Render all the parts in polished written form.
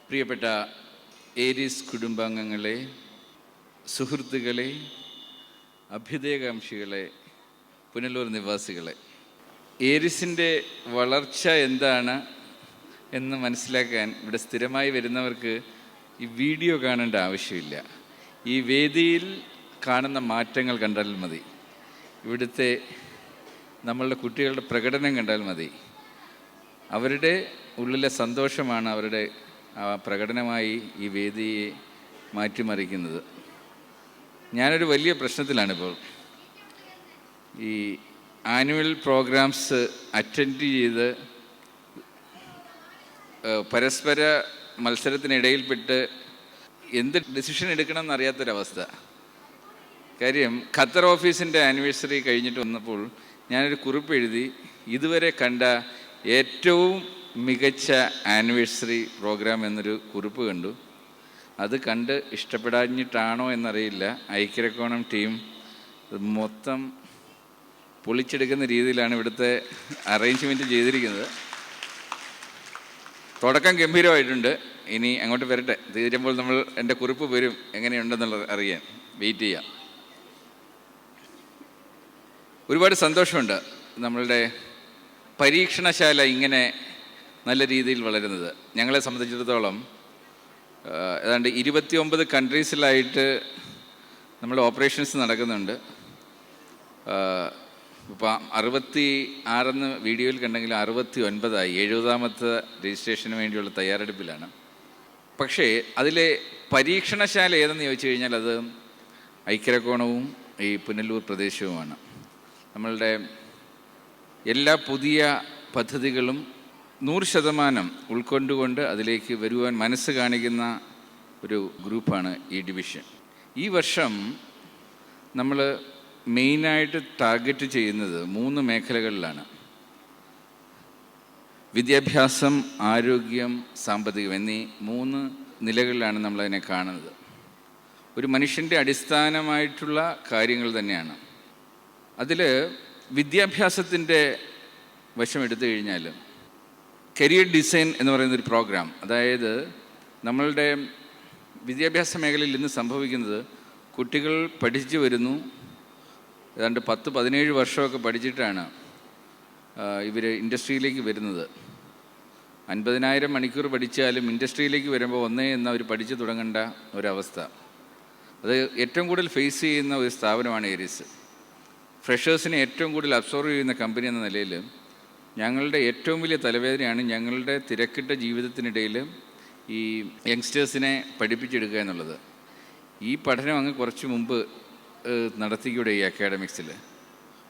പ്രിയപ്പെട്ട ഏരീസ് കുടുംബാംഗങ്ങളെ, സുഹൃത്തുക്കളെ, അഭ്യുദയകാംക്ഷികളെ, പുനലൂർ നിവാസികളെ, ഏരീസിൻ്റെ വളർച്ച എന്താണ് എന്ന് മനസ്സിലാക്കാൻ ഇവിടെ സ്ഥിരമായി വരുന്നവർക്ക് ഈ വീഡിയോ കാണേണ്ട ആവശ്യമില്ല. ഈ വേദിയിൽ കാണുന്ന മാറ്റങ്ങൾ കണ്ടാൽ മതി, ഇവിടുത്തെ നമ്മളുടെ കുട്ടികളുടെ പ്രകടനം കണ്ടാൽ മതി. അവരുടെ ഉള്ളിലെ സന്തോഷമാണ് അവരുടെ പ്രകടനമായി ഈ വേദിയെ മാറ്റിമറിക്കുന്നത്. ഞാനൊരു വലിയ പ്രശ്നത്തിലാണിപ്പോൾ. ഈ ആനുവൽ പ്രോഗ്രാംസ് അറ്റൻഡ് ചെയ്ത് പരസ്പര മത്സരത്തിനിടയിൽപ്പെട്ട് എന്ത് ഡിസിഷൻ എടുക്കണം എന്നറിയാത്തൊരവസ്ഥ. കാര്യം ഖത്തർ ഓഫീസിൻ്റെ ആനിവേഴ്സറി കഴിഞ്ഞിട്ട് വന്നപ്പോൾ ഞാനൊരു കുറിപ്പ് എഴുതി, ഇതുവരെ കണ്ട ഏറ്റവും മികച്ച ആനിവേഴ്സറി പ്രോഗ്രാം എന്നൊരു കുറിപ്പ് കണ്ടു. അത് കണ്ട് ഇഷ്ടപ്പെടാഞ്ഞിട്ടാണോ എന്നറിയില്ല, ഐക്യരക്കോണം ടീം മൊത്തം പൊളിച്ചെടുക്കുന്ന രീതിയിലാണ് ഇവിടുത്തെ അറേഞ്ച്മെൻറ്റ് ചെയ്തിരിക്കുന്നത്. തുടക്കം ഗംഭീരമായിട്ടുണ്ട്, ഇനി അങ്ങോട്ട് വരട്ടെ. തീരുമ്പോൾ നമ്മൾ എൻ്റെ കുറിപ്പ് വരും എങ്ങനെയുണ്ടെന്നുള്ളത് അറിയാൻ വെയിറ്റ് ചെയ്യാം. ഒരുപാട് സന്തോഷമുണ്ട് നമ്മളുടെ പരീക്ഷണശാല ഇങ്ങനെ നല്ല രീതിയിൽ വളരുന്നത്. ഞങ്ങളെ സംബന്ധിച്ചിടത്തോളം ഏതാണ്ട് 29 കൺട്രീസിലായിട്ട് നമ്മൾ ഓപ്പറേഷൻസ് നടക്കുന്നുണ്ട്. ഇപ്പോൾ 66 വീഡിയോയിൽ കണ്ടെങ്കിൽ 69ആയി, 70ാമത്തെ രജിസ്ട്രേഷന് വേണ്ടിയുള്ള തയ്യാറെടുപ്പിലാണ്. പക്ഷേ അതിലെ പരീക്ഷണശാല ഏതെന്ന് ചോദിച്ചു കഴിഞ്ഞാൽ അത് ഐക്യരക്കോണവും ഈ പുനലൂർ പ്രദേശവുമാണ്. നമ്മളുടെ എല്ലാ പുതിയ പദ്ധതികളും 100% ഉൾക്കൊണ്ടുകൊണ്ട് അതിലേക്ക് വരുവാൻ മനസ്സ് കാണിക്കുന്ന ഒരു ഗ്രൂപ്പാണ് ഈ ഡിവിഷൻ. ഈ വർഷം നമ്മൾ മെയിനായിട്ട് ടാർഗറ്റ് ചെയ്യുന്നത് 3 മേഖലകളിലാണ്. വിദ്യാഭ്യാസം, ആരോഗ്യം, സാമ്പത്തികം എന്നീ 3 നിലകളിലാണ് നമ്മളതിനെ കാണുന്നത്. ഒരു മനുഷ്യൻ്റെ അടിസ്ഥാനമായിട്ടുള്ള കാര്യങ്ങൾ തന്നെയാണ്. അതിൽ വിദ്യാഭ്യാസത്തിൻ്റെ വശം എടുത്തു കഴിഞ്ഞാൽ കരിയർ ഡിസൈൻ എന്ന് പറയുന്നൊരു പ്രോഗ്രാം, അതായത് നമ്മളുടെ വിദ്യാഭ്യാസ മേഖലയിൽ ഇന്ന് സംഭവിക്കുന്നത്, കുട്ടികൾ പഠിച്ചു വരുന്നു, ഏതാണ്ട് 10-17 വർഷമൊക്കെ പഠിച്ചിട്ടാണ് ഇവർ ഇൻഡസ്ട്രിയിലേക്ക് വരുന്നത്. 50,000 മണിക്കൂർ പഠിച്ചാലും ഇൻഡസ്ട്രിയിലേക്ക് വരുമ്പോൾ ഒന്നേ എന്ന് അവർ പഠിച്ചു തുടങ്ങേണ്ട ഒരവസ്ഥ. അത് ഏറ്റവും കൂടുതൽ ഫേസ് ചെയ്യുന്ന ഒരു സ്ഥാപനമാണ് ഏരീസ്. ഫ്രഷേഴ്സിനെ ഏറ്റവും കൂടുതൽ അബ്സോർവ് ചെയ്യുന്ന കമ്പനി എന്ന നിലയിൽ ഞങ്ങളുടെ ഏറ്റവും വലിയ തലവേദനയാണ് ഞങ്ങളുടെ തിരക്കിട്ട ജീവിതത്തിനിടയിൽ ഈ യങ്സ്റ്റേഴ്സിനെ പഠിപ്പിച്ചെടുക്കുക എന്നുള്ളത്. ഈ പഠനം അങ്ങ് കുറച്ച് മുമ്പ് നടത്തിക്കൂടെ ഈ അക്കാഡമിക്സിൽ.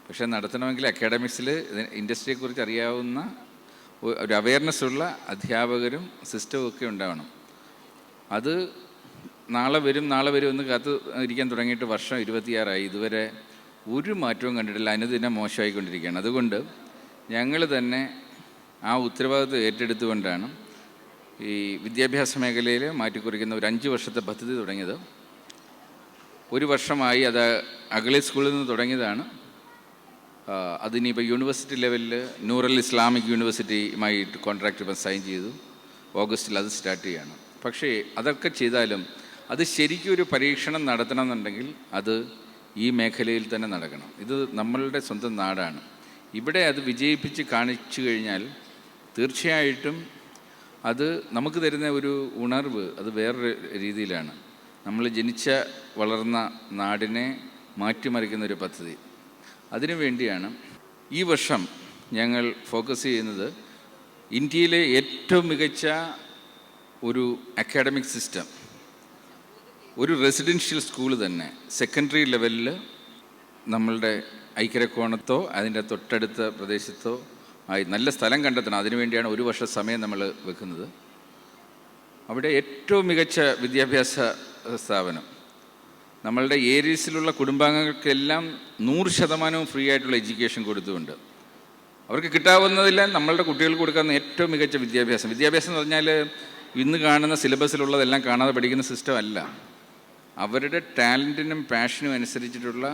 പക്ഷേ നടത്തണമെങ്കിൽ അക്കാഡമിക്സിൽ ഇൻഡസ്ട്രിയെക്കുറിച്ച് അറിയാവുന്ന ഒരു അവയർനെസ് ഉള്ള അധ്യാപകരും സിസ്റ്റവും ഒക്കെ ഉണ്ടാവണം. അത് നാളെ വരും എന്ന് കാത്തു ഇരിക്കാൻ തുടങ്ങിയിട്ട് വർഷം 26ആയി, ഇതുവരെ ഒരു മാറ്റവും കണ്ടിട്ടില്ല. അനുദിനം മോശമായിക്കൊണ്ടിരിക്കുകയാണ്. അതുകൊണ്ട് ഞങ്ങൾ തന്നെ ആ ഉത്തരവാദിത്വം ഏറ്റെടുത്തുകൊണ്ടാണ് ഈ വിദ്യാഭ്യാസ മേഖലയിൽ മാറ്റിക്കുറിക്കുന്ന ഒരു 5 വർഷത്തെ പദ്ധതി തുടങ്ങിയത്. 1 വർഷമായി അത് അഗളി സ്കൂളിൽ നിന്ന് തുടങ്ങിയതാണ്. അതിനിപ്പോൾ യൂണിവേഴ്സിറ്റി ലെവലിൽ നൂറൽ ഇസ്ലാമിക് യൂണിവേഴ്സിറ്റിയുമായിട്ട് കോൺട്രാക്റ്റ് ഇപ്പം സൈൻ ചെയ്തു. ഓഗസ്റ്റിൽ അത് സ്റ്റാർട്ട് ചെയ്യുകയാണ്. പക്ഷേ അതൊക്കെ ചെയ്താലും അത് ശരിക്കും ഒരു പരീക്ഷണം നടത്തണമെന്നുണ്ടെങ്കിൽ അത് ഈ മേഖലയിൽ തന്നെ നടക്കണം. ഇത് നമ്മളുടെ സ്വന്തം നാടാണ്. ഇവിടെ അത് വിജയിപ്പിച്ച് കാണിച്ചു കഴിഞ്ഞാൽ തീർച്ചയായിട്ടും അത് നമുക്ക് തരുന്ന ഒരു ഉണർവ് അത് വേറൊരു രീതിയിലാണ്. നമ്മൾ ജനിച്ച വളർന്ന നാടിനെ മാറ്റിമറിക്കുന്ന ഒരു പദ്ധതി. അതിനു വേണ്ടിയാണ് ഈ വർഷം ഞങ്ങൾ ഫോക്കസ് ചെയ്യുന്നത് ഇന്ത്യയിലെ ഏറ്റവും മികച്ച ഒരു അക്കാഡമിക് സിസ്റ്റം, ഒരു റെസിഡൻഷ്യൽ സ്കൂൾ തന്നെ സെക്കൻഡറി ലെവലിൽ നമ്മളുടെ ഐക്യരക്കോണത്തോ അതിൻ്റെ തൊട്ടടുത്ത പ്രദേശത്തോ ആയി നല്ല സ്ഥലം കണ്ടെത്തണം. അതിനുവേണ്ടിയാണ് 1 വർഷം സമയം നമ്മൾ വെക്കുന്നത്. അവിടെ ഏറ്റവും മികച്ച വിദ്യാഭ്യാസ സ്ഥാപനം, നമ്മളുടെ ഏരീസിലുള്ള കുടുംബാംഗങ്ങൾക്കെല്ലാം 100% ഫ്രീ ആയിട്ടുള്ള എഡ്യൂക്കേഷൻ കൊടുത്തുകൊണ്ട് അവർക്ക് കിട്ടാവുന്നതെല്ലാം നമ്മളുടെ കുട്ടികൾക്ക് കൊടുക്കുന്ന ഏറ്റവും മികച്ച വിദ്യാഭ്യാസം എന്ന് പറഞ്ഞാൽ ഇന്ന് കാണുന്ന സിലബസിലുള്ളതെല്ലാം കാണാതെ പഠിക്കുന്ന സിസ്റ്റം അല്ല. അവരുടെ ടാലൻറ്റിനും പാഷനും അനുസരിച്ചിട്ടുള്ള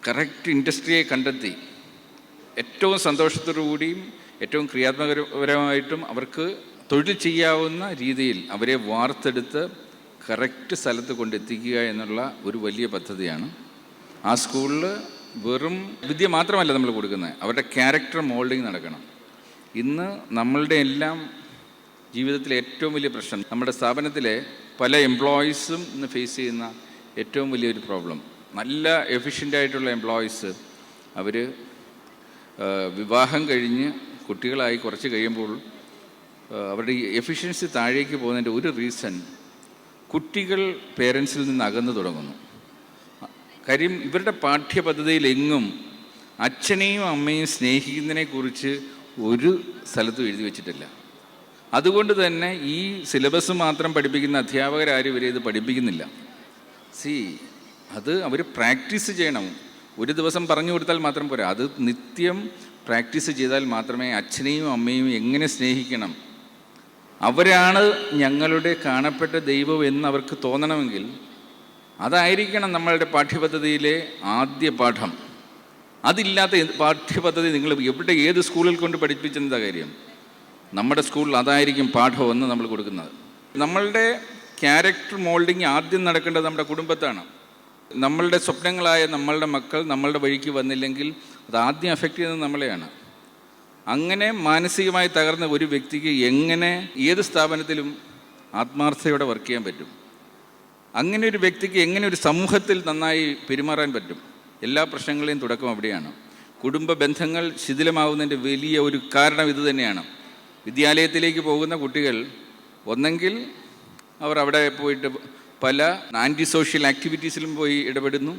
കറക്റ്റ് ഇൻഡസ്ട്രിയെ കണ്ടെത്തി ഏറ്റവും സന്തോഷത്തോടു കൂടിയും ഏറ്റവും ക്രിയാത്മകപരമായിട്ടും അവർക്ക് തൊഴിൽ ചെയ്യാവുന്ന രീതിയിൽ അവരെ വാർത്തെടുത്ത് കറക്റ്റ് സ്ഥലത്ത് കൊണ്ടെത്തിക്കുക എന്നുള്ള ഒരു വലിയ പദ്ധതിയാണ്. ആ സ്കൂളിൽ വെറും വിദ്യ മാത്രമല്ല നമ്മൾ കൊടുക്കുന്നത്, അവരുടെ ക്യാരക്ടർ മോൾഡിങ് നടക്കണം. ഇന്ന് നമ്മളുടെ എല്ലാം ജീവിതത്തിലെ ഏറ്റവും വലിയ പ്രശ്നം, നമ്മുടെ സ്ഥാപനത്തിലെ പല എംപ്ലോയീസും ഇന്ന് ഫേസ് ചെയ്യുന്ന ഏറ്റവും വലിയൊരു പ്രോബ്ലം, നല്ല എഫിഷ്യൻ്റായിട്ടുള്ള എംപ്ലോയീസ് അവർ വിവാഹം കഴിഞ്ഞ് കുട്ടികളായി കുറച്ച് കഴിയുമ്പോൾ അവരുടെ ഈ എഫിഷ്യൻസി താഴേക്ക് പോകുന്നതിൻ്റെ ഒരു റീസൺ കുട്ടികൾ പേരൻസിൽ നിന്ന് അകന്നു തുടങ്ങുന്നു. കാര്യം ഇവരുടെ പാഠ്യപദ്ധതിയിലെങ്ങും അച്ഛനെയും അമ്മയും സ്നേഹിക്കുന്നതിനെക്കുറിച്ച് ഒരു സ്ഥലത്തും എഴുതി വച്ചിട്ടില്ല. അതുകൊണ്ട് തന്നെ ഈ സിലബസ് മാത്രം പഠിപ്പിക്കുന്ന അധ്യാപകരാരും ഇവരെ ഇത് പഠിപ്പിക്കുന്നില്ല. അത് അവർ പ്രാക്ടീസ് ചെയ്യണം. ഒരു ദിവസം പറഞ്ഞു കൊടുത്താൽ മാത്രം പോരാ, അത് നിത്യം പ്രാക്ടീസ് ചെയ്താൽ മാത്രമേ അച്ഛനെയും അമ്മയും എങ്ങനെ സ്നേഹിക്കണം, അവരാണ് ഞങ്ങളുടെ കാണപ്പെട്ട ദൈവം എന്ന് അവർക്ക് തോന്നണമെങ്കിൽ അതായിരിക്കണം നമ്മളുടെ പാഠ്യപദ്ധതിയിലെ ആദ്യ പാഠം. അതില്ലാത്ത പാഠ്യപദ്ധതി നിങ്ങൾ എവിടെ ഏത് സ്കൂളിൽ കൊണ്ട് പഠിപ്പിച്ചെന്താ കാര്യം? നമ്മുടെ സ്കൂളിൽ അതായിരിക്കും പാഠമെന്ന് നമ്മൾ കൊടുക്കുന്നത്. നമ്മളുടെ ക്യാരക്ടർ മോൾഡിങ് ആദ്യം നടക്കേണ്ടത് നമ്മുടെ കുടുംബത്താണ്. നമ്മളുടെ സ്വപ്നങ്ങളായ നമ്മളുടെ മക്കൾ നമ്മളുടെ വഴിക്ക് വന്നില്ലെങ്കിൽ അത് ആദ്യം അഫക്റ്റ് ചെയ്യുന്നത് നമ്മളെയാണ്. അങ്ങനെ മാനസികമായി തകർന്ന ഒരു വ്യക്തിക്ക് എങ്ങനെ ഏത് സ്ഥാപനത്തിലും ആത്മാർത്ഥതയോടെ വർക്ക് ചെയ്യാൻ പറ്റും? അങ്ങനെ ഒരു വ്യക്തിക്ക് എങ്ങനെ ഒരു സമൂഹത്തിൽ നന്നായി പെരുമാറാൻ പറ്റും? എല്ലാ പ്രശ്നങ്ങളെയും തുടക്കം അവിടെയാണ്. കുടുംബ ബന്ധങ്ങൾ ശിഥിലമാവുന്നതിൻ്റെ വലിയ ഒരു കാരണം ഇത് തന്നെയാണ്. വിദ്യാലയത്തിലേക്ക് പോകുന്ന കുട്ടികൾ ഒന്നെങ്കിൽ അവർ അവിടെ പോയിട്ട് പല ആൻറ്റി സോഷ്യൽ ആക്ടിവിറ്റീസിലും പോയി ഇടപെടുന്നു.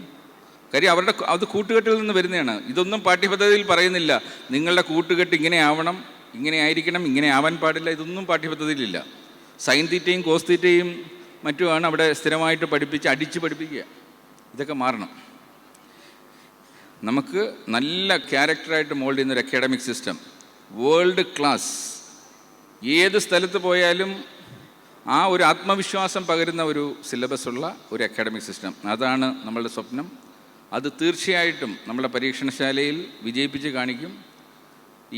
കാര്യം അത് കൂട്ടുകെട്ടിൽ നിന്ന് വരുന്നതാണ്. ഇതൊന്നും പാഠ്യപദ്ധതിയിൽ പറയുന്നില്ല, നിങ്ങളുടെ കൂട്ടുകെട്ട് ഇങ്ങനെ ആവണം, ഇങ്ങനെ ആയിരിക്കണം, ഇങ്ങനെ ആവാൻ പാടില്ല. ഇതൊന്നും പാഠ്യപദ്ധതിയിലില്ല. സൈൻ തീറ്റയും കോസ് തീറ്റയും മറ്റുമാണ് അവിടെ സ്ഥിരമായിട്ട് അടിച്ച് പഠിപ്പിക്കുക. ഇതൊക്കെ മാറണം. നമുക്ക് നല്ല ക്യാരക്ടറായിട്ട് മോൾഡ് ചെയ്യുന്നൊരു അക്കാഡമിക് സിസ്റ്റം, വേൾഡ് ക്ലാസ്, ഏത് സ്ഥലത്ത് പോയാലും ആ ഒരു ആത്മവിശ്വാസം പകരുന്ന ഒരു സിലബസ് ഉള്ള ഒരു അക്കാഡമിക് സിസ്റ്റം, അതാണ് നമ്മളുടെ സ്വപ്നം. അത് തീർച്ചയായിട്ടും നമ്മുടെ പരീക്ഷണശാലയിൽ വിജയിപ്പിച്ച് കാണിക്കും.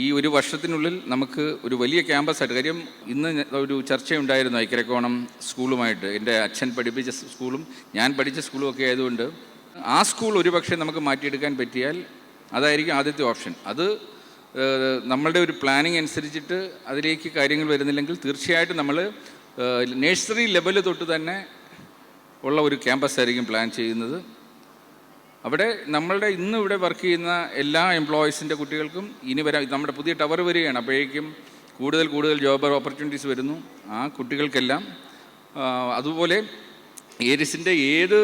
ഈ ഒരു വർഷത്തിനുള്ളിൽ നമുക്ക് ഒരു വലിയ ക്യാമ്പസായിട്ട്, കാര്യം ഇന്ന് ഒരു ചർച്ചയുണ്ടായിരുന്നു ഐക്കരക്കോണം സ്കൂളുമായിട്ട്. എൻ്റെ അച്ഛൻ പഠിപ്പിച്ച സ്കൂളും ഞാൻ പഠിച്ച സ്കൂളും ഒക്കെ ആയതുകൊണ്ട് ആ സ്കൂൾ ഒരുപക്ഷെ നമുക്ക് മാറ്റിയെടുക്കാൻ പറ്റിയാൽ അതായിരിക്കും ആദ്യത്തെ ഓപ്ഷൻ. അത് നമ്മളുടെ ഒരു പ്ലാനിങ് അനുസരിച്ചിട്ട് അതിലേക്ക് കാര്യങ്ങൾ വരുന്നില്ലെങ്കിൽ തീർച്ചയായിട്ടും നമ്മൾ നഴ്സറി ലെവൽ തൊട്ട് തന്നെ ഉള്ള ഒരു ക്യാമ്പസ് ആയിരിക്കും പ്ലാൻ ചെയ്യുന്നത്. അവിടെ നമ്മളുടെ ഇന്ന് ഇവിടെ വർക്ക് ചെയ്യുന്ന എല്ലാ എംപ്ലോയീസിൻ്റെ കുട്ടികൾക്കും ഇനി നമ്മുടെ പുതിയ ടവർ വരികയാണ്. അപ്പോഴേക്കും കൂടുതൽ ജോബ് ഓപ്പർച്യൂണിറ്റീസ് വരുന്നു ആ കുട്ടികൾക്കെല്ലാം. അതുപോലെ ഏരിസിൻ്റെ ഏത്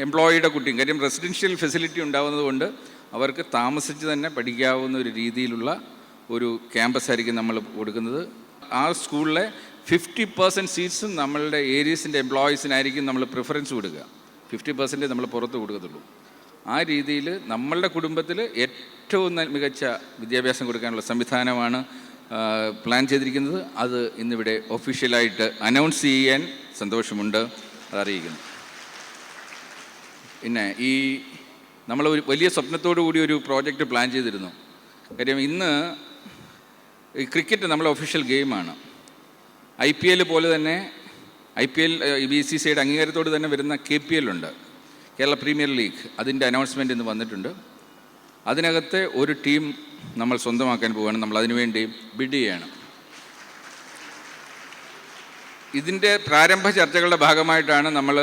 എംപ്ലോയിയുടെ കുട്ടിയും, കാര്യം റെസിഡൻഷ്യൽ ഫെസിലിറ്റി ഉണ്ടാകുന്നത് കൊണ്ട് അവർക്ക് താമസിച്ച് തന്നെ പഠിക്കാവുന്ന ഒരു രീതിയിലുള്ള ഒരു ക്യാമ്പസ് ആയിരിക്കും നമ്മൾ കൊടുക്കുന്നത്. ആ സ്കൂളിലെ 50% സീറ്റ്സും നമ്മളുടെ ഏരിയസിൻ്റെ എംപ്ലോയീസിനായിരിക്കും നമ്മൾ പ്രിഫറൻസ് കൊടുക്കുക. 50% നമ്മൾ പുറത്ത് കൊടുക്കത്തുള്ളൂ. ആ രീതിയിൽ നമ്മളുടെ കുടുംബത്തിൽ ഏറ്റവും മികച്ച വിദ്യാഭ്യാസം കൊടുക്കാനുള്ള സംവിധാനമാണ് പ്ലാൻ ചെയ്തിരിക്കുന്നത്. അത് ഇന്നിവിടെ ഒഫീഷ്യലായിട്ട് അനൗൺസ് ചെയ്യാൻ സന്തോഷമുണ്ട്, അതറിയിക്കുന്നു. പിന്നെ നമ്മൾ ഒരു വലിയ സ്വപ്നത്തോടു കൂടി ഒരു പ്രോജക്റ്റ് പ്ലാൻ ചെയ്തിരുന്നു. കാര്യം ഇന്ന് ഈ ക്രിക്കറ്റ് നമ്മളെ ഒഫീഷ്യൽ ഗെയിമാണ്. IPL പോലെ തന്നെ IPL BCCIയുടെ അംഗീകാരത്തോട് തന്നെ വരുന്ന KPL ഉണ്ട്, കേരള പ്രീമിയർ ലീഗ്. അതിൻ്റെ അനൗൺസ്മെൻറ്റ് ഇന്ന് വന്നിട്ടുണ്ട്. അതിനകത്തെ ഒരു ടീം നമ്മൾ സ്വന്തമാക്കാൻ പോവുകയാണ്. നമ്മൾ അതിനുവേണ്ടി ബിഡ് ചെയ്യണം. ഇതിൻ്റെ പ്രാരംഭ ചർച്ചകളുടെ ഭാഗമായിട്ടാണ് നമ്മൾ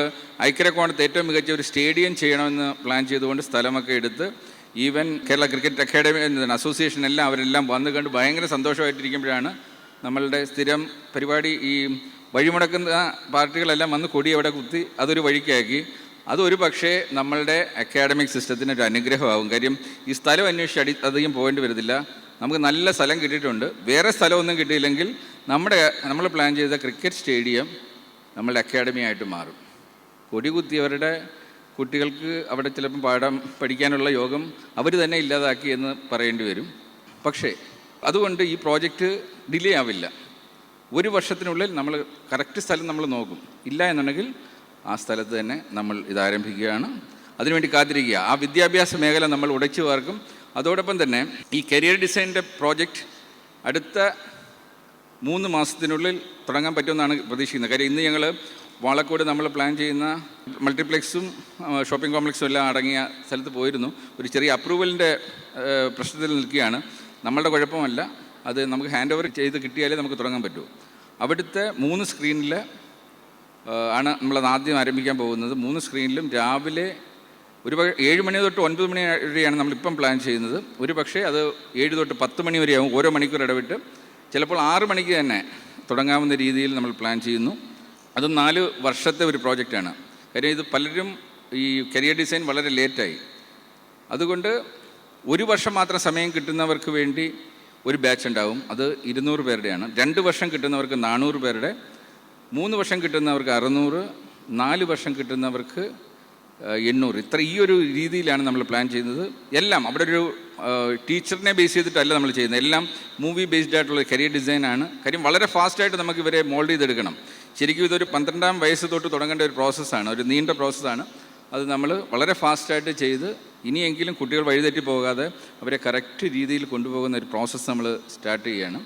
ഐക്കരക്കോണത്ത് ഏറ്റവും മികച്ച ഒരു സ്റ്റേഡിയം ചെയ്യണമെന്ന് പ്ലാൻ ചെയ്തുകൊണ്ട് സ്ഥലമൊക്കെ എടുത്ത് even Kerala cricket academy association എല്ലാം അവരെല്ലാം വന്നു കണ്ട് ഭയങ്കര സന്തോഷമായിട്ടിരിക്കുമ്പോഴാണ് നമ്മളുടെ സ്ഥിരം പരിപാടി ഈ വഴിമുടക്കുന്ന പാർട്ടികളെല്ലാം വന്ന് കൊടി അവിടെ കുത്തി അതൊരു വഴിക്കാക്കി. അതൊരു പക്ഷേ നമ്മളുടെ അക്കാഡമിക് സിസ്റ്റത്തിന് ഒരു അനുഗ്രഹമാകും. കാര്യം ഈ സ്ഥലം അന്വേഷിച്ച് അധികം പോകേണ്ടി വരുന്നില്ല. നമുക്ക് നല്ല സ്ഥലം കിട്ടിയിട്ടുണ്ട്. വേറെ സ്ഥലമൊന്നും കിട്ടിയില്ലെങ്കിൽ നമ്മൾ പ്ലാൻ ചെയ്ത ക്രിക്കറ്റ് സ്റ്റേഡിയം നമ്മളുടെ അക്കാഡമി ആയിട്ട് മാറും. കൊടി കുത്തിയവരുടെ കുട്ടികൾക്ക് അവിടെ ചിലപ്പം പഠിക്കാനുള്ള യോഗം അവർ തന്നെ ഇല്ലാതാക്കി എന്ന് പറയേണ്ടി വരും. പക്ഷേ അതുകൊണ്ട് ഈ പ്രോജക്റ്റ് ഡിലേ ആവില്ല. ഒരു വർഷത്തിനുള്ളിൽ നമ്മൾ കറക്റ്റ് സ്ഥലം നമ്മൾ നോക്കും. ഇല്ല എന്നുണ്ടെങ്കിൽ ആ സ്ഥലത്ത് തന്നെ നമ്മൾ ഇതാരംഭിക്കുകയാണ്. അതിനുവേണ്ടി കാത്തിരിക്കുക. ആ വിദ്യാഭ്യാസ മേഖല നമ്മൾ ഉടച്ചു വാർക്കും. അതോടൊപ്പം തന്നെ ഈ കരിയർ ഡിസൈനിൻ്റെ പ്രോജക്റ്റ് അടുത്ത 3 മാസത്തിനുള്ളിൽ തുടങ്ങാൻ പറ്റുമെന്നാണ് പ്രതീക്ഷിക്കുന്നത്. കാര്യം ഇന്ന് ഞങ്ങൾ വാളക്കോട് നമ്മൾ പ്ലാൻ ചെയ്യുന്ന മൾട്ടിപ്ലെക്സും ഷോപ്പിംഗ് കോംപ്ലക്സും എല്ലാം അടങ്ങിയ സ്ഥലത്ത് പോയിരുന്നു. ഒരു ചെറിയ അപ്രൂവലിൻ്റെ പ്രശ്നത്തിൽ നിൽക്കുകയാണ്. നമ്മളുടെ കുഴപ്പമല്ല, അത് നമുക്ക് ഹാൻഡ് ഓവർ ചെയ്ത് കിട്ടിയാലേ നമുക്ക് തുടങ്ങാൻ പറ്റൂ. അവിടുത്തെ 3 സ്ക്രീനിൽ ആണ് നമ്മളത് ആദ്യം ആരംഭിക്കാൻ പോകുന്നത്. 3 സ്ക്രീനിലും രാവിലെ 7 മണി തൊട്ട് 9 മണി വരെയാണ് നമ്മളിപ്പം പ്ലാൻ ചെയ്യുന്നത്. ഒരു പക്ഷേ അത് 7 തൊട്ട് 10 മണി വരെയാവും, ഓരോ മണിക്കൂർ ഇടവിട്ട്. ചിലപ്പോൾ 6 മണിക്ക് തന്നെ തുടങ്ങാവുന്ന രീതിയിൽ നമ്മൾ പ്ലാൻ ചെയ്യുന്നു. അത് 4 വർഷത്തെ ഒരു പ്രോജക്റ്റാണ്. കാര്യം ഇത് പലരും ഈ കരിയർ ഡിസൈൻ വളരെ ലേറ്റായി. അതുകൊണ്ട് 1 വർഷം മാത്രം സമയം കിട്ടുന്നവർക്ക് വേണ്ടി ഒരു ബാച്ച് ഉണ്ടാവും. അത് 200 പേരുടെയാണ്. 2 വർഷം കിട്ടുന്നവർക്ക് 400 പേരുടെ, 3 വർഷം കിട്ടുന്നവർക്ക് 600, 4 വർഷം കിട്ടുന്നവർക്ക് 800. ഈ ഒരു രീതിയിലാണ് നമ്മൾ പ്ലാൻ ചെയ്യുന്നത്. എല്ലാം അവിടെ ഒരു ടീച്ചറിനെ ബേസ് ചെയ്തിട്ടല്ല നമ്മൾ ചെയ്യുന്നത്. എല്ലാം മൂവി ബേസ്ഡ് ആയിട്ടുള്ള കരിയർ ഡിസൈനാണ്. കാര്യം വളരെ ഫാസ്റ്റായിട്ട് നമുക്ക് ഇവരെ മോൾഡ് ചെയ്തെടുക്കണം. ശരിക്കും ഇതൊരു 12ാം വയസ്സ് തൊട്ട് തുടങ്ങേണ്ട ഒരു പ്രോസസ്സാണ്, ഒരു നീണ്ട പ്രോസസ്സാണ്. അത് നമ്മൾ വളരെ ഫാസ്റ്റായിട്ട് ചെയ്ത് ഇനിയെങ്കിലും കുട്ടികൾ വഴിതെറ്റി പോകാതെ അവരെ കറക്റ്റ് രീതിയിൽ കൊണ്ടുപോകുന്ന ഒരു പ്രോസസ്സ് നമ്മൾ സ്റ്റാർട്ട് ചെയ്യുകയാണ്.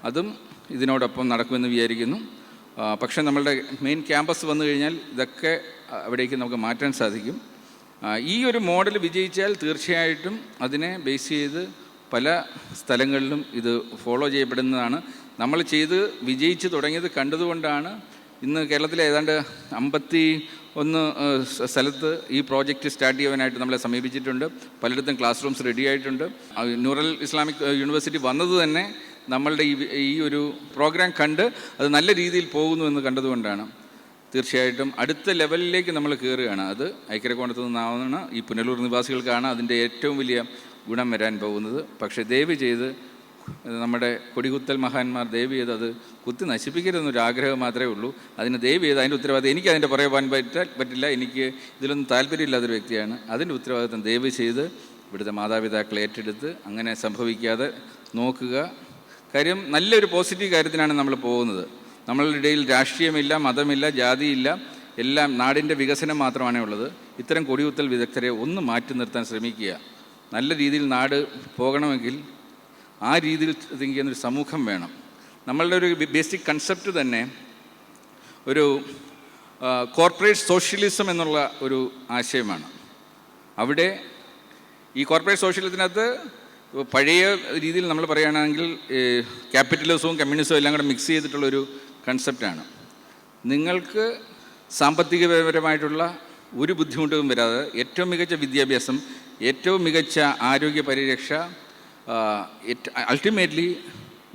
അതും ഇതിനോടൊപ്പം നടക്കുമെന്ന് വിചാരിക്കുന്നു. പക്ഷേ നമ്മളുടെ മെയിൻ ക്യാമ്പസ് വന്നു കഴിഞ്ഞാൽ ഇതൊക്കെ അവിടേക്ക് നമുക്ക് മാറ്റാൻ സാധിക്കും. ഈ ഒരു മോഡൽ വിജയിച്ചാൽ തീർച്ചയായിട്ടും അതിനെ ബേസ് ചെയ്ത് പല സ്ഥലങ്ങളിലും ഇത് ഫോളോ ചെയ്യപ്പെടുന്നതാണ്. നമ്മൾ ചെയ്ത് വിജയിച്ച് തുടങ്ങിയത് കണ്ടതുകൊണ്ടാണ് ഇന്ന് കേരളത്തിലെ ഏതാണ്ട് 51 സ്ഥലത്ത് ഈ പ്രോജക്റ്റ് സ്റ്റാർട്ട് ചെയ്യാനായിട്ട് നമ്മളെ സമീപിച്ചിട്ടുണ്ട്. പലയിടത്തും ക്ലാസ് റൂംസ് റെഡി ആയിട്ടുണ്ട്. നൂറൽ ഇസ്ലാമിക് യൂണിവേഴ്സിറ്റി വന്നത് തന്നെ നമ്മളുടെ ഈ ഒരു പ്രോഗ്രാം കണ്ട് അത് നല്ല രീതിയിൽ പോകുന്നു എന്ന് കണ്ടതുകൊണ്ടാണ്. തീർച്ചയായിട്ടും അടുത്ത ലെവലിലേക്ക് നമ്മൾ കയറുകയാണ്. അത് ഐക്യരക്കോണത്ത് നിന്നാവുന്ന ഈ പുനലൂർ നിവാസികൾക്കാണ് അതിൻ്റെ ഏറ്റവും വലിയ ഗുണം വരാൻ പോകുന്നത്. പക്ഷേ ദയവ് ചെയ്ത് നമ്മുടെ കൊടികുത്തൽ മഹാന്മാർ ദയവ് ചെയ്ത് അത് കുത്തി നശിപ്പിക്കരുതെന്നൊരു ആഗ്രഹം മാത്രമേ ഉള്ളൂ. അതിന് ദയവ് ചെയ്ത് അതിൻ്റെ ഉത്തരവാദിത്തം എനിക്ക് അതിൻ്റെ പറയാൻ പറ്റില്ല. എനിക്ക് ഇതിലൊന്നും താല്പര്യമില്ലാത്തൊരു വ്യക്തിയാണ്. അതിൻ്റെ ഉത്തരവാദിത്തം ദയവ് ചെയ്ത് ഇവിടുത്തെ മാതാപിതാക്കൾ ഏറ്റെടുത്ത് അങ്ങനെ സംഭവിക്കാതെ നോക്കുക. കാര്യം നല്ലൊരു പോസിറ്റീവ് കാര്യത്തിനാണ് നമ്മൾ പോകുന്നത്. നമ്മളുടെ ഇടയിൽ രാഷ്ട്രീയമില്ല, മതമില്ല, ജാതിയില്ല, എല്ലാം നാടിൻ്റെ വികസനം മാത്രമാണ് ഉള്ളത്. ഇത്തരം കൊടികുത്തൽ വിദഗ്ധരെ ഒന്ന് മാറ്റി നിർത്താൻ ശ്രമിക്കുക. നല്ല രീതിയിൽ നാട് പോകണമെങ്കിൽ ആ രീതിയിൽ ചിന്തിക്കുന്നൊരു സമൂഹം വേണം. നമ്മളുടെ ഒരു ബേസിക് കൺസെപ്റ്റ് തന്നെ ഒരു കോർപ്പറേറ്റ് സോഷ്യലിസം എന്നുള്ള ഒരു ആശയമാണ്. അവിടെ ഈ കോർപ്പറേറ്റ് സോഷ്യലിസത്തിനകത്ത് പഴയ രീതിയിൽ നമ്മൾ പറയുകയാണെങ്കിൽ ക്യാപിറ്റലിസവും കമ്മ്യൂണിസവും എല്ലാം കൂടെ മിക്സ് ചെയ്തിട്ടുള്ളൊരു കൺസെപ്റ്റാണ്. നിങ്ങൾക്ക് സാമ്പത്തികപരമായിട്ടുള്ള ഒരു ബുദ്ധിമുട്ടും വരാതെ ഏറ്റവും മികച്ച വിദ്യാഭ്യാസം, ഏറ്റവും മികച്ച ആരോഗ്യ പരിരക്ഷ, ultimately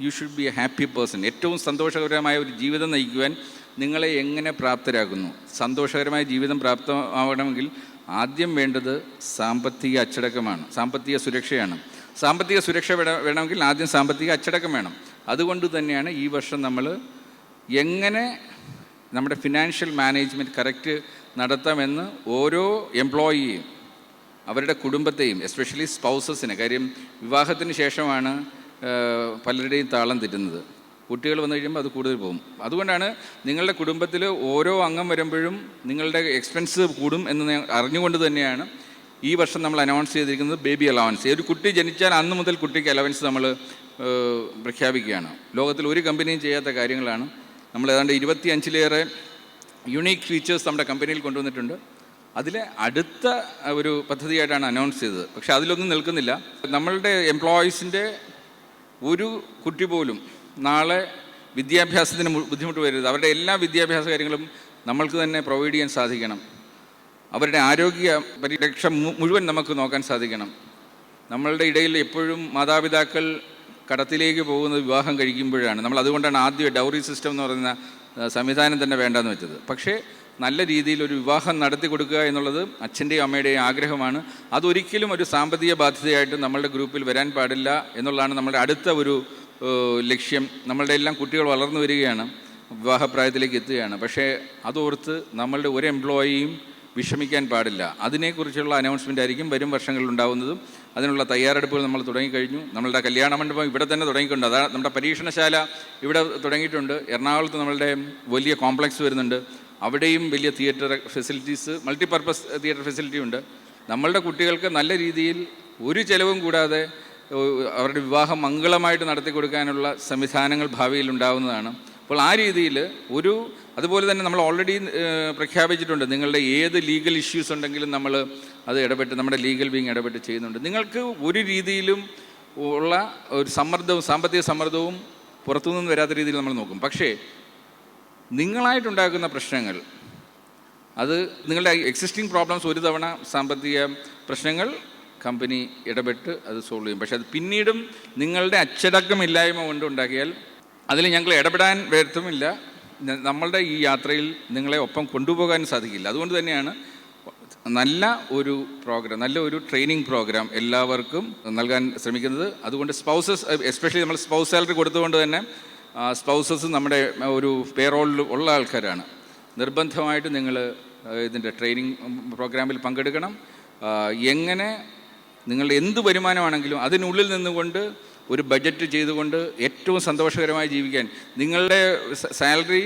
you should be A happy person. ഏറ്റവും സന്തോഷകരമായ ഒരു ജീവിതം നയിക്കുവാൻ നിങ്ങളെ എങ്ങനെ പ്രാപ്തരാക്കുന്നു? സന്തോഷകരമായ ജീവിതം പ്രാപ്തമാവണമെങ്കിൽ ആദ്യം വേണ്ടത് സാമ്പത്തിക അച്ചടക്കമാണ്, സാമ്പത്തിക സുരക്ഷയാണ്. സാമ്പത്തിക സുരക്ഷ വേണമെങ്കിൽ ആദ്യം സാമ്പത്തിക അച്ചടക്കം വേണം. അതുകൊണ്ട് തന്നെയാണ് ഈ വർഷം നമ്മൾ എങ്ങനെ നമ്മുടെ ഫിനാൻഷ്യൽ മാനേജ്മെൻറ്റ് കറക്റ്റ് നടത്താമെന്ന് ഓരോ എംപ്ലോയിയെയും അവരുടെ കുടുംബത്തെയും എസ്പെഷ്യലി സ്പൗസസിനെ, കാര്യം വിവാഹത്തിന് ശേഷമാണ് പലരുടെയും താളം തെറ്റുന്നത്. കുട്ടികൾ വന്നു കഴിയുമ്പോൾ അത് കൂടുതൽ പോകും. അതുകൊണ്ടാണ് നിങ്ങളുടെ കുടുംബത്തിൽ ഓരോ അംഗം വരുമ്പോഴും നിങ്ങളുടെ എക്സ്പെൻസ് കൂടും എന്ന് അറിഞ്ഞുകൊണ്ട് തന്നെയാണ് ഈ വർഷം നമ്മൾ അനൗൺസ് ചെയ്തിരിക്കുന്നത് ബേബി അലവൻസ്. ഒരു കുട്ടി ജനിച്ചാൽ അന്ന് മുതൽ കുട്ടിക്ക് അലവൻസ് നമ്മൾ പ്രഖ്യാപിക്കുകയാണ്. ലോകത്തിൽ ഒരു കമ്പനിയും ചെയ്യാത്ത കാര്യങ്ങളാണ്. നമ്മൾ ഏതാണ്ട് 25-ലേറെ യുണീക്ക് ഫീച്ചേഴ്സ് നമ്മുടെ കമ്പനിയിൽ കൊണ്ടുവന്നിട്ടുണ്ട്. അതിലെ അടുത്ത ഒരു പദ്ധതിയായിട്ടാണ് അനൗൺസ് ചെയ്തത്. പക്ഷേ അതിലൊന്നും നിൽക്കുന്നില്ല. നമ്മളുടെ എംപ്ലോയീസിൻ്റെ ഒരു കുട്ടി പോലും നാളെ വിദ്യാഭ്യാസത്തിന് ബുദ്ധിമുട്ട് വരരുത്. അവരുടെ എല്ലാ വിദ്യാഭ്യാസ കാര്യങ്ങളും നമ്മൾക്ക് തന്നെ പ്രൊവൈഡ് ചെയ്യാൻ സാധിക്കണം. അവരുടെ ആരോഗ്യ പരിരക്ഷ മുഴുവൻ നമുക്ക് നോക്കാൻ സാധിക്കണം. നമ്മളുടെ ഇടയിൽ എപ്പോഴും മാതാപിതാക്കൾ കടത്തിലേക്ക് പോകുന്നത് വിവാഹം കഴിക്കുമ്പോഴാണ്. നമ്മൾ അതുകൊണ്ടാണ് ആദ്യം ഡൗറി സിസ്റ്റം എന്ന് പറയുന്ന സംവിധാനം തന്നെ വേണ്ടെന്ന് വെച്ചത്. പക്ഷേ നല്ല രീതിയിൽ ഒരു വിവാഹം നടത്തി കൊടുക്കുക എന്നുള്ളത് അച്ഛൻ്റെയും അമ്മയുടെയും ആഗ്രഹമാണ്. അതൊരിക്കലും ഒരു സാമ്പത്തിക ബാധ്യതയായിട്ട് നമ്മളുടെ ഗ്രൂപ്പിൽ വരാൻ പാടില്ല എന്നുള്ളതാണ് നമ്മുടെ അടുത്ത ഒരു ലക്ഷ്യം. നമ്മളുടെ എല്ലാം കുട്ടികൾ വളർന്നു വരികയാണ്, വിവാഹപ്രായത്തിലേക്ക് എത്തുകയാണ്. പക്ഷേ അതോർത്ത് നമ്മളുടെ ഒരു എംപ്ലോയിയും വിഷമിക്കാൻ പാടില്ല. അതിനെക്കുറിച്ചുള്ള അനൗൺസ്മെൻ്റ് ആയിരിക്കും വരും വർഷങ്ങളിൽ ഉണ്ടാകുന്നതും. അതിനുള്ള തയ്യാറെടുപ്പുകൾ നമ്മൾ തുടങ്ങിക്കഴിഞ്ഞു. നമ്മളുടെ കല്യാണ മണ്ഡപം ഇവിടെ തന്നെ തുടങ്ങിയിട്ടുണ്ട്. അതാണ് നമ്മുടെ പരീക്ഷണശാല ഇവിടെ തുടങ്ങിയിട്ടുണ്ട്. എറണാകുളത്ത് നമ്മളുടെ വലിയ കോംപ്ലക്സ് വരുന്നുണ്ട്. അവിടെയും വലിയ theatre facilities, multipurpose theatre facility ഉണ്ട്. നമ്മളുടെ കുട്ടികൾക്ക് നല്ല രീതിയിൽ ഒരു ചിലവും കൂടാതെ അവരുടെ വിവാഹം മംഗളമായിട്ട് നടത്തി കൊടുക്കാനുള്ള സംവിധാനങ്ങൾ ഭാവിയിൽ ഉണ്ടാവുന്നതാണ്. അപ്പോൾ ആ രീതിയിൽ അതുപോലെ തന്നെ നമ്മൾ ഓൾറെഡി പ്രഖ്യാപിച്ചിട്ടുണ്ട്, നിങ്ങളുടെ ഏത് ലീഗൽ ഇഷ്യൂസ് ഉണ്ടെങ്കിലും നമ്മൾ അത് ഇടപെട്ട്, നമ്മുടെ ലീഗൽ വിങ് ഇടപെട്ട് ചെയ്യുന്നുണ്ട്. നിങ്ങൾക്ക് ഒരു രീതിയിലും ഉള്ള ഒരു സാമ്പത്തിക സമ്മർദ്ദവും പുറത്തുനിന്ന് വരാത്ത രീതിയിൽ നമ്മൾ നോക്കും. പക്ഷേ നിങ്ങളായിട്ടുണ്ടാക്കുന്ന പ്രശ്നങ്ങൾ, അത് നിങ്ങളുടെ എക്സിസ്റ്റിംഗ് പ്രോബ്ലംസ് ഒരു തവണ സാമ്പത്തിക പ്രശ്നങ്ങൾ കമ്പനി ഇടപെട്ട് അത് സോൾവ് ചെയ്യും. പക്ഷേ അത് പിന്നീടും നിങ്ങളുടെ അച്ചടക്കമില്ലായ്മ കൊണ്ട് ഉണ്ടാക്കിയാൽ അതിൽ ഞങ്ങൾ ഇടപെടാൻ വരുത്തുമില്ല. നമ്മളുടെ ഈ യാത്രയിൽ നിങ്ങളെ ഒപ്പം കൊണ്ടുപോകാൻ സാധിക്കില്ല. അതുകൊണ്ട് തന്നെയാണ് നല്ല ഒരു ട്രെയിനിങ് പ്രോഗ്രാം എല്ലാവർക്കും നൽകാൻ ശ്രമിക്കുന്നത്. അതുകൊണ്ട് സ്പൗസസ്, എസ്പെഷ്യലി നമ്മൾ സ്പൗസ് സാലറി കൊടുത്തുകൊണ്ട് തന്നെ സ്പൗസസ് നമ്മുടെ ഒരു പേറോളിൽ ഉള്ള ആൾക്കാരാണ്. നിർബന്ധമായിട്ട് നിങ്ങൾ ഇതിൻ്റെ ട്രെയിനിങ് പ്രോഗ്രാമിൽ പങ്കെടുക്കണം. എങ്ങനെ നിങ്ങളുടെ എന്ത് വരുമാനമാണെങ്കിലും അതിനുള്ളിൽ നിന്നുകൊണ്ട് ഒരു ബഡ്ജറ്റ് ചെയ്തുകൊണ്ട് ഏറ്റവും സന്തോഷകരമായി ജീവിക്കാൻ, നിങ്ങളുടെ സാലറി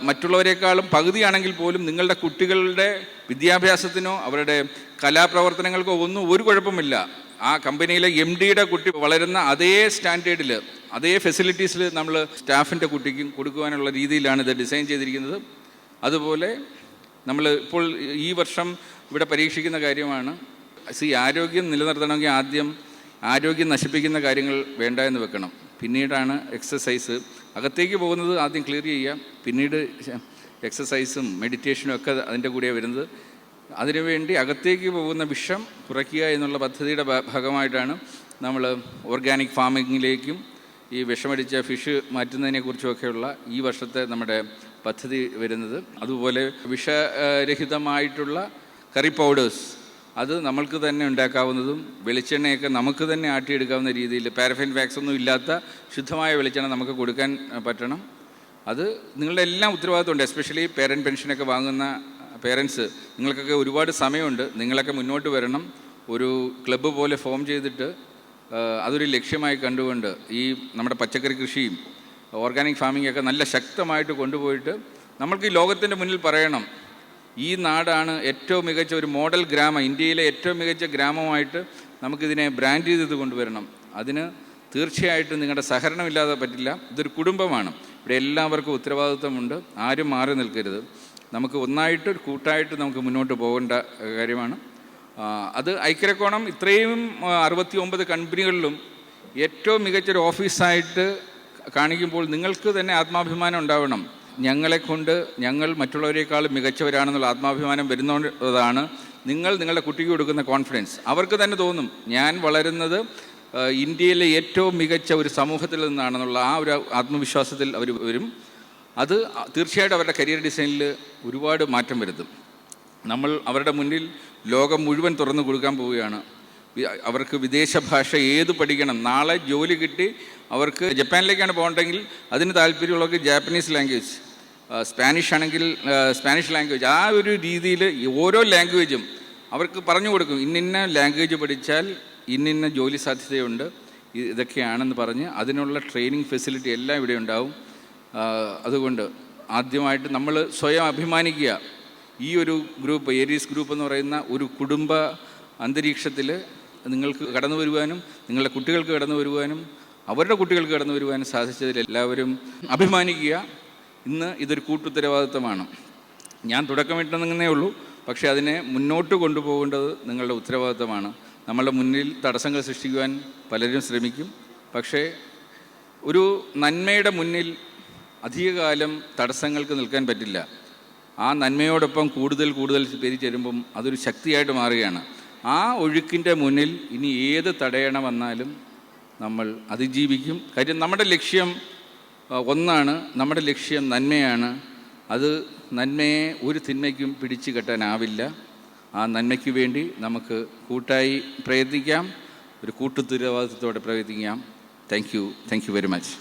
മറ്റുള്ളവരെക്കാളും പകുതിയാണെങ്കിൽ പോലും നിങ്ങളുടെ കുട്ടികളുടെ വിദ്യാഭ്യാസത്തിനോ അവരുടെ കലാപ്രവർത്തനങ്ങൾക്കോ ഒരു കുഴപ്പമില്ല. ആ കമ്പനിയിലെ MD-യുടെ കുട്ടി വളരുന്ന അതേ സ്റ്റാൻഡേർഡിൽ, അതേ ഫെസിലിറ്റീസിൽ നമ്മൾ സ്റ്റാഫിൻ്റെ കുട്ടിക്കും കൊടുക്കുവാനുള്ള രീതിയിലാണ് ഇത് ഡിസൈൻ ചെയ്തിരിക്കുന്നത്. അതുപോലെ നമ്മൾ ഇപ്പോൾ ഈ വർഷം ഇവിടെ പരീക്ഷിക്കുന്ന കാര്യമാണ്, ആരോഗ്യം നിലനിർത്തണമെങ്കിൽ ആദ്യം ആരോഗ്യം നശിപ്പിക്കുന്ന കാര്യങ്ങൾ വേണ്ട എന്ന് വെക്കണം. പിന്നീടാണ് എക്സസൈസ്. അകത്തേക്ക് പോകുന്നത് ആദ്യം ക്ലിയർ ചെയ്യുക, പിന്നീട് എക്സസൈസും മെഡിറ്റേഷനും ഒക്കെ അതിൻ്റെ കൂടെയാണ് വരുന്നത്. അതിനുവേണ്ടി അകത്തേക്ക് പോകുന്ന വിഷം കുറയ്ക്കുക എന്നുള്ള പദ്ധതിയുടെ ഭാഗമായിട്ടാണ് നമ്മൾ ഓർഗാനിക് ഫാമിങ്ങിലേക്കും ഈ വിഷമടിച്ച ഫിഷ് മാറ്റുന്നതിനെക്കുറിച്ചുമൊക്കെയുള്ള ഈ വർഷത്തെ നമ്മുടെ പദ്ധതി വരുന്നത്. അതുപോലെ വിഷരഹിതമായിട്ടുള്ള കറി പൗഡേഴ്സ്, അത് നമ്മൾക്ക് തന്നെ ഉണ്ടാക്കാവുന്നതും വെളിച്ചെണ്ണയൊക്കെ നമുക്ക് തന്നെ ആട്ടിയെടുക്കാവുന്ന രീതിയിൽ പാരഫിൻ വാക്സ് ഒന്നും ഇല്ലാത്ത ശുദ്ധമായ വെളിച്ചെണ്ണ നമുക്ക് കൊടുക്കാൻ പറ്റണം. അത് നിങ്ങളുടെ എല്ലാം ഉത്തരവാദിത്വമുണ്ട്. എസ്പെഷ്യലി പേരൻറ്റ് പെൻഷനൊക്കെ വാങ്ങുന്ന പേരൻസ്, നിങ്ങൾക്കൊക്കെ ഒരുപാട് സമയമുണ്ട്. നിങ്ങളൊക്കെ മുന്നോട്ട് വരണം. ഒരു ക്ലബ്ബ് പോലെ ഫോം ചെയ്തിട്ട് അതൊരു ലക്ഷ്യമായി കണ്ടുകൊണ്ട് ഈ നമ്മുടെ പച്ചക്കറി കൃഷിയും ഓർഗാനിക് ഫാമിങ്ങൊക്കെ നല്ല ശക്തമായിട്ട് കൊണ്ടുപോയിട്ട് നമ്മൾക്ക് ഈ ലോകത്തിൻ്റെ മുന്നിൽ പറയണം, ഈ നാടാണ് ഏറ്റവും മികച്ച ഒരു മോഡൽ ഗ്രാമം, ഇന്ത്യയിലെ ഏറ്റവും മികച്ച ഗ്രാമമായിട്ട് നമുക്കിതിനെ ബ്രാൻഡ് ചെയ്ത് കൊണ്ടുവരണം. അതിന് തീർച്ചയായിട്ടും നിങ്ങളുടെ സഹകരണമില്ലാതെ പറ്റില്ല. ഇതൊരു കുടുംബമാണ്, ഇവിടെ എല്ലാവർക്കും ഉത്തരവാദിത്വമുണ്ട്. ആരും മാറി നിൽക്കരുത്. നമുക്ക് ഒന്നായിട്ട് കൂട്ടായിട്ട് നമുക്ക് മുന്നോട്ട് പോകേണ്ട കാര്യമാണ്. അത് ഐക്യരക്കോണം ഇത്രയും 69 കമ്പനികളിലും ഏറ്റവും മികച്ചൊരു ഓഫീസായിട്ട് കാണിക്കുമ്പോൾ നിങ്ങൾക്ക് തന്നെ ആത്മാഭിമാനം ഉണ്ടാവണം. ഞങ്ങൾ മറ്റുള്ളവരെക്കാളും മികച്ചവരാണെന്നുള്ള ആത്മാഭിമാനം വരുന്നതാണ് നിങ്ങളുടെ കുട്ടിക്ക് കൊടുക്കുന്ന കോൺഫിഡൻസ്. അവർക്ക് തന്നെ തോന്നും ഞാൻ വളരുന്നത് ഇന്ത്യയിലെ ഏറ്റവും മികച്ച ഒരു സമൂഹത്തിൽ നിന്നാണെന്നുള്ള ആ ഒരു ആത്മവിശ്വാസത്തിൽ അവർ വരും. അത് തീർച്ചയായിട്ടും അവരുടെ കരിയർ ഡിസൈനിൽ ഒരുപാട് മാറ്റം വരുത്തും. നമ്മൾ അവരുടെ മുന്നിൽ ലോകം മുഴുവൻ തുറന്നു കൊടുക്കാൻ പോവുകയാണ്. അവർക്ക് വിദേശ ഭാഷ ഏത് പഠിക്കണം, നാളെ ജോലി കിട്ടി അവർക്ക് ജപ്പാനിലേക്കാണ് പോകണ്ടെങ്കിൽ അതിന് താല്പര്യമുള്ളവർക്ക് ജാപ്പനീസ് ലാംഗ്വേജ്, സ്പാനിഷ് ആണെങ്കിൽ സ്പാനിഷ് ലാംഗ്വേജ്, ആ ഒരു രീതിയിൽ ഓരോ ലാംഗ്വേജും അവർക്ക് പറഞ്ഞു കൊടുക്കും. ഇന്ന ലാംഗ്വേജ് പഠിച്ചാൽ ഇന്ന ജോലി സാധ്യതയുണ്ട്, ഇതൊക്കെയാണെന്ന് പറഞ്ഞ് അതിനുള്ള ട്രെയിനിങ് ഫെസിലിറ്റി എല്ലാം ഇവിടെ ഉണ്ടാവും. അതുകൊണ്ട് ആദ്യമായിട്ട് നമ്മൾ സ്വയം അഭിമാനിക്കുക. ഈ ഒരു ഗ്രൂപ്പ്, ഏരീസ് ഗ്രൂപ്പ് എന്ന് പറയുന്ന ഒരു കുടുംബ അന്തരീക്ഷത്തിൽ നിങ്ങൾക്ക് കടന്നു വരുവാനും നിങ്ങളുടെ കുട്ടികൾക്ക് കടന്നു വരുവാനും അവരുടെ കുട്ടികൾക്ക് കടന്നു വരുവാനും സാധിച്ചതിൽ എല്ലാവരും അഭിമാനിക്കുക. ഇന്ന് ഇതൊരു കൂട്ടുത്തരവാദിത്വമാണ്. ഞാൻ തുടക്കമിട്ടെന്നേ ഉള്ളൂ, പക്ഷേ അതിനെ മുന്നോട്ട് കൊണ്ടുപോകേണ്ടത് നിങ്ങളുടെ ഉത്തരവാദിത്വമാണ്. നമ്മളുടെ മുന്നിൽ തടസ്സങ്ങൾ സൃഷ്ടിക്കുവാൻ പലരും ശ്രമിക്കും. പക്ഷേ ഒരു നന്മയുടെ മുന്നിൽ അധികകാലം തടസ്സങ്ങൾക്ക് നിൽക്കാൻ പറ്റില്ല. ആ നന്മയോടൊപ്പം കൂടുതൽ പേര് ചേരുമ്പം അതൊരു ശക്തിയായിട്ട് മാറുകയാണ്. ആ ഒഴുക്കിൻ്റെ മുന്നിൽ ഇനി ഏത് തടയണമെന്നാലും നമ്മൾ അതിജീവിക്കും. കാര്യം നമ്മുടെ ലക്ഷ്യം ഒന്നാണ്, നമ്മുടെ ലക്ഷ്യം നന്മയാണ്. അത് നന്മയെ ഒരു തിന്മയ്ക്കും പിടിച്ചു കെട്ടാനാവില്ല. ആ നന്മയ്ക്ക് വേണ്ടി നമുക്ക് കൂട്ടായി പ്രയത്നിക്കാം, ഒരു കൂട്ടുത്തരവാദിത്വത്തോടെ പ്രയത്നിക്കാം. Thank you very much.